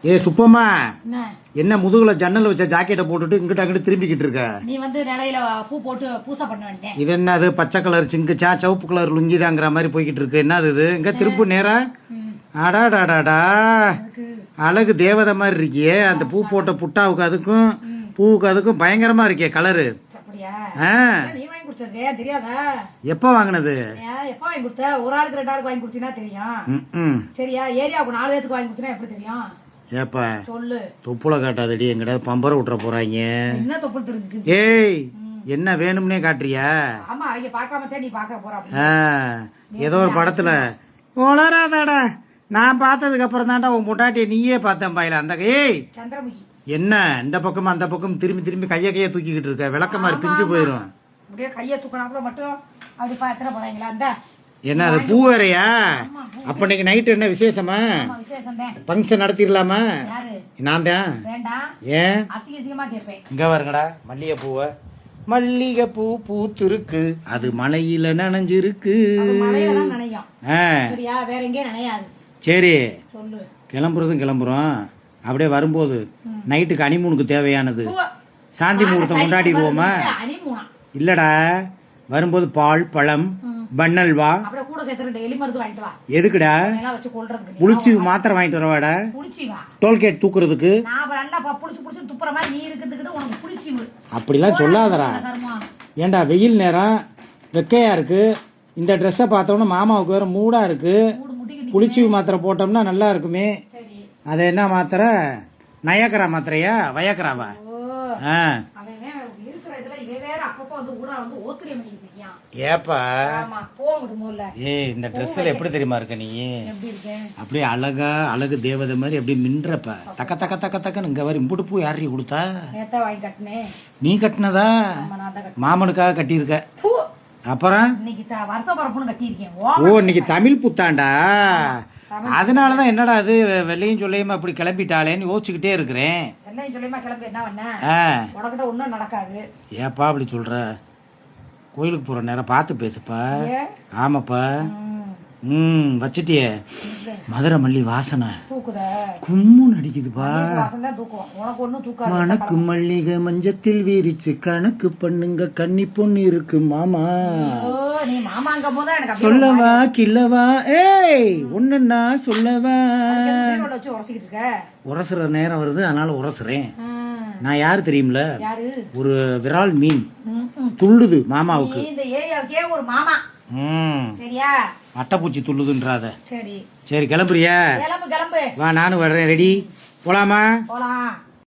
ஏ சுப்பம்மா, என்ன என்ன முதுகுல ஜன்னல் வச்ச ஜாக்கெட்டை போட்டுட்டு இங்கிட்ட அங்கிட்டு திரும்பிக்கிட்டு இருக்க? நீ வந்து நிலையில பூ போட்டு பூசா பண்ண வேண்டியேன். இது என்னது பச்சை கலர் சிங்குச்சா சிவப்பு கலர் லுங்கிதாங்கிற மாதிரி போய்கிட்டு இருக்கு. என்னது இது? இங்க திருப்பு நேரா. அடாடாடாடா, அழகு தேவதை மாதிரி இருக்கியே. அந்த பூ போட்ட புட்டாவுக்கு அதுக்கும் பூவுக்கு அதுக்கும் பயங்கரமா இருக்கே கலரு. அப்படியா? ஆ, நீ வாங்கி கொடுத்ததே தெரியாதா? எப்போ வாங்கினது? எப்ப வாங்கி கொடுத்த? ஒரு ஆளுக்கு 2 ஆளுக்கு வாங்கி கொடுத்தீங்கன்னா தெரியும். ம், சரியா? ஏரியாவுக்கு 4 பேருக்கு வாங்கி கொடுத்தீங்கன்னா எப்படி தெரியும்? ஏப்பா சொல்லு. தொப்புல காட்டாதடி, எங்கிட்ட பம்பரை விட்டுற போறாங்க. என்ன தொப்புள் தெரிஞ்சிச்சு? ஏய், என்ன வேணும்னே காட்டுறியா? ஆமா, அவங்க பார்க்காம நீ பார்க்க போற. ஏதோ ஒரு படத்துல உளராதாடா, நான் பார்த்ததுக்கு அப்புறம் தான்டா உன் முட்டாட்டியை நீயே பார்த்தேன் பாயில. அந்த ஏய் சந்திரமுகி என்ன இந்த பக்கம் அந்த பக்கம் திரும்பி திரும்பி கையை தூக்கிக்கிட்டு இருக்க? விளக்கமாறு பிஞ்சு போயிடும். அப்படியே கையை தூக்கினாப்புல மட்டும் அப்படி பார்த்துட போறாங்களா? அந்த என்ன அது பூ வேறையா? அப்ப இன்னைக்கு நைட்டு என்ன விசேஷமா? விசேஷம் தான். ஃபங்க்ஷன் நடத்திடலாமா? யாரு? நான் தான். வேண்டாம், ஏன்? அசிங்கமா கேட்பேன். இங்க வருங்கடா மல்லிகை பூவை. மல்லிகை பூ பூத்திருக்கு, அது மலையில நனைஞ்சிருக்கு. மழையில நனையும். ஆ, சரியா? வேற எங்கேயும் நனையாது. சரி, சொல்லு. கிளம்புறதும் கிளம்புறோம். அப்படியே வரும்போது நைட்டுக்கு அனிமூனுக்கு தேவையானது சாந்தி முகூர்த்தம் கொண்டாடிடுவோமா? இல்லடா, வரும்போது பால் பழம் பன்னல் வா. அப்படியே கூட சேர்த்து எலி மருந்து வாங்கிட்டு வா. எதுக்குடா? வச்சு கொல்றதுக்கு. புளிச்சி மாத்திரை வாங்கிட்டு வரவாடா? புளிச்சி வா. டோல்கேட் தூக்குறதுக்கு. நான் நல்லா புளிச்சு புளிச்சு துப்புற மாதிரி நீ இருக்கிறதுக்கு உனக்கு புளிச்சி. அப்படிலாம் சொல்லாதடா. ஏண்டா வெயில் நேரம் வெக்கையா இருக்கு, இந்த ட்ரெஸ்ஸை பார்த்தோம்னா மாமாவுக்கு வேற மூடா இருக்கு. புளிச்சி மாத்திரை போட்டோம்னா நல்லா இருக்குமே. அது என்ன மாத்திரை? நயக்கரா மாத்திரையா வயக்கராவா? ஏப்பா ஏய், இந்த ட்ரெஸ்ல எப்படி தெரியுமா இருக்க நீ? அப்படியே அழகா அழகு தேவதை மாதிரி அப்படியே மின்றப்ப தக்க தக்க தக்க தக்கன்னு. இங்க வர இம்புட்டு பூ யாரி கொடுத்தா? நீ கட்டினதா? மாமனுக்காக கட்டியிருக்க. அப்புறம் ஓ, இன்னைக்கு தமிழ் புத்தாண்டா, அதனாலதான் என்னடா அது வெள்ளையும் சொல்லையுமா இப்படி கிளம்பிட்டாளேன்னு யோசிச்சுக்கிட்டே இருக்கிறேன். ஏப்பா அப்படி சொல்ற? கோயிலுக்கு போற நேரம் பார்த்து பேசுப்பா. ஆமாப்பா. வச்சிட்டியே மதுரை மல்லி வாசனை கும்முன்னு அடிக்குதுப்பா. மணக்கு மல்லிகை மஞ்சத்தில் வீரிச்சு கணக்கு பண்ணுங்க, கன்னி பொண்ணு இருக்கு மாமா. சொல்லவா கில்லவா? ஏய் ஒண்ணுன்னா சொல்லவா? உரசுற நேரம் வருது, அதனால உரசுறேன். நான் யாரு தெரியும்ல? ஒரு விரால் மீன் துள்ளுது மாமாவுக்கு. ஒரு மாமா. சரியா? அட்டைப்பூச்சி துள்ளுதுன்றாத. சரி சரி, கிளம்புறியா? கிளம்பு. வா, நானும் வர்றேன். ரெடி? போலாமா? போலாம்.